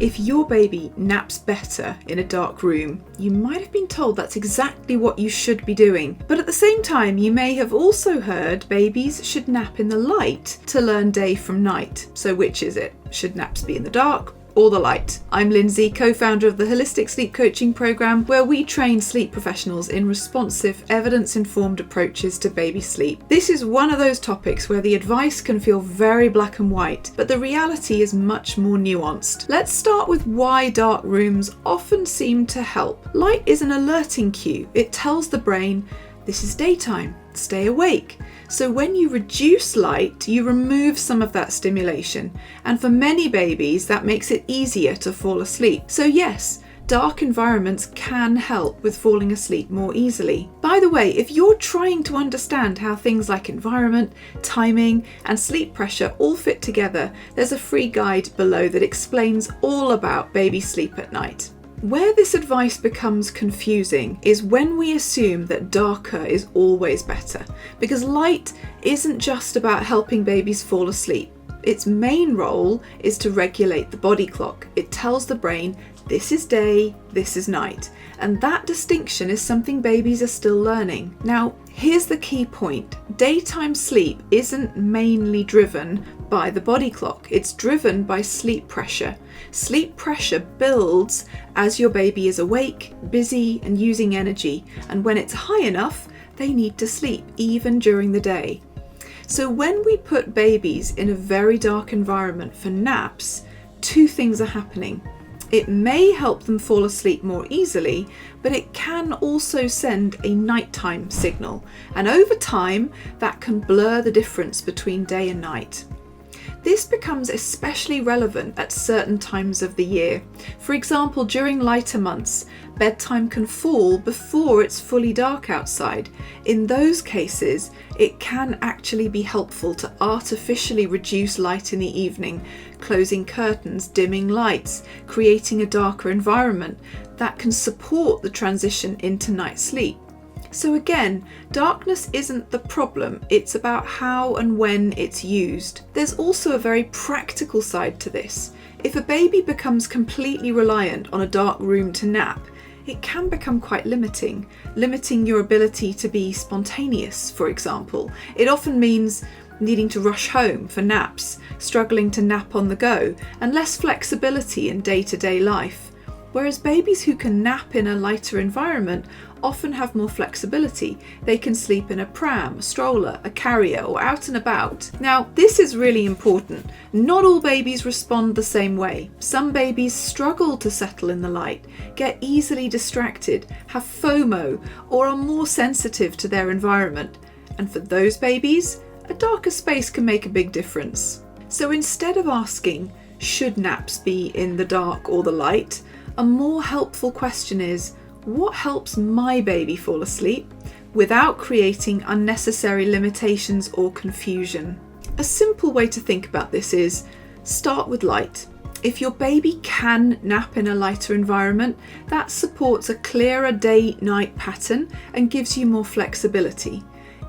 If your baby naps better in a dark room, you might have been told that's exactly what you should be doing. But at the same time, you may have also heard babies should nap in the light to learn day from night. So which is it? Should naps be in the dark or the light? I'm Lyndsey, co-founder of the Holistic Sleep Coaching Program, where we train sleep professionals in responsive, evidence-informed approaches to baby sleep. This is one of those topics where the advice can feel very black and white, but the reality is much more nuanced. Let's start with why dark rooms often seem to help. Light is an alerting cue. It tells the brain, this is daytime, stay awake. So when you reduce light, you remove some of that stimulation. And for many babies, that makes it easier to fall asleep. So yes, dark environments can help with falling asleep more easily. By the way, if you're trying to understand how things like environment, timing, and sleep pressure all fit together, there's a free guide below that explains all about baby sleep at night. Where this advice becomes confusing is when we assume that darker is always better, because light isn't just about helping babies fall asleep. Its main role is to regulate the body clock. It tells the brain, this is day, this is night. And that distinction is something babies are still learning. Now, here's the key point. Daytime sleep isn't mainly driven by the body clock. It's driven by sleep pressure. Sleep pressure builds as your baby is awake, busy, and using energy. And when it's high enough, they need to sleep, even during the day. So when we put babies in a very dark environment for naps, two things are happening. It may help them fall asleep more easily, but it can also send a nighttime signal. And over time, that can blur the difference between day and night. This becomes especially relevant at certain times of the year. For example, during lighter months, bedtime can fall before it's fully dark outside. In those cases, it can actually be helpful to artificially reduce light in the evening, closing curtains, dimming lights, creating a darker environment that can support the transition into night sleep. So again, darkness isn't the problem, it's about how and when it's used. There's also a very practical side to this. If a baby becomes completely reliant on a dark room to nap, it can become quite limiting your ability to be spontaneous, for example. It often means needing to rush home for naps, struggling to nap on the go, and less flexibility in day-to-day life. Whereas babies who can nap in a lighter environment often have more flexibility. They can sleep in a pram, a stroller, a carrier, or out and about. Now, this is really important. Not all babies respond the same way. Some babies struggle to settle in the light, get easily distracted, have FOMO, or are more sensitive to their environment. And for those babies, a darker space can make a big difference. So instead of asking, should naps be in the dark or the light, a more helpful question is, what helps my baby fall asleep without creating unnecessary limitations or confusion? A simple way to think about this is, start with light. If your baby can nap in a lighter environment, that supports a clearer day-night pattern and gives you more flexibility.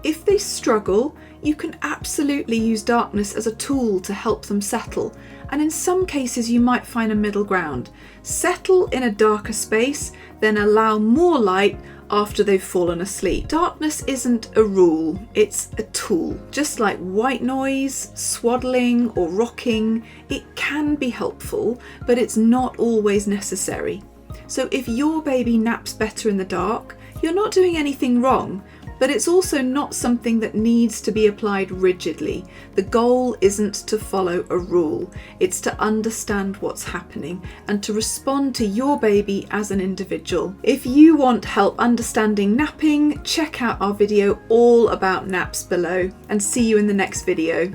If they struggle, you can absolutely use darkness as a tool to help them settle, and in some cases you might find a middle ground. Settle in a darker space, then allow more light after they've fallen asleep. Darkness isn't a rule, it's a tool. Just like white noise, swaddling, or rocking, it can be helpful, but it's not always necessary. So if your baby naps better in the dark, you're not doing anything wrong, but it's also not something that needs to be applied rigidly. The goal isn't to follow a rule, it's to understand what's happening and to respond to your baby as an individual. If you want help understanding napping, check out our video all about naps below, and see you in the next video.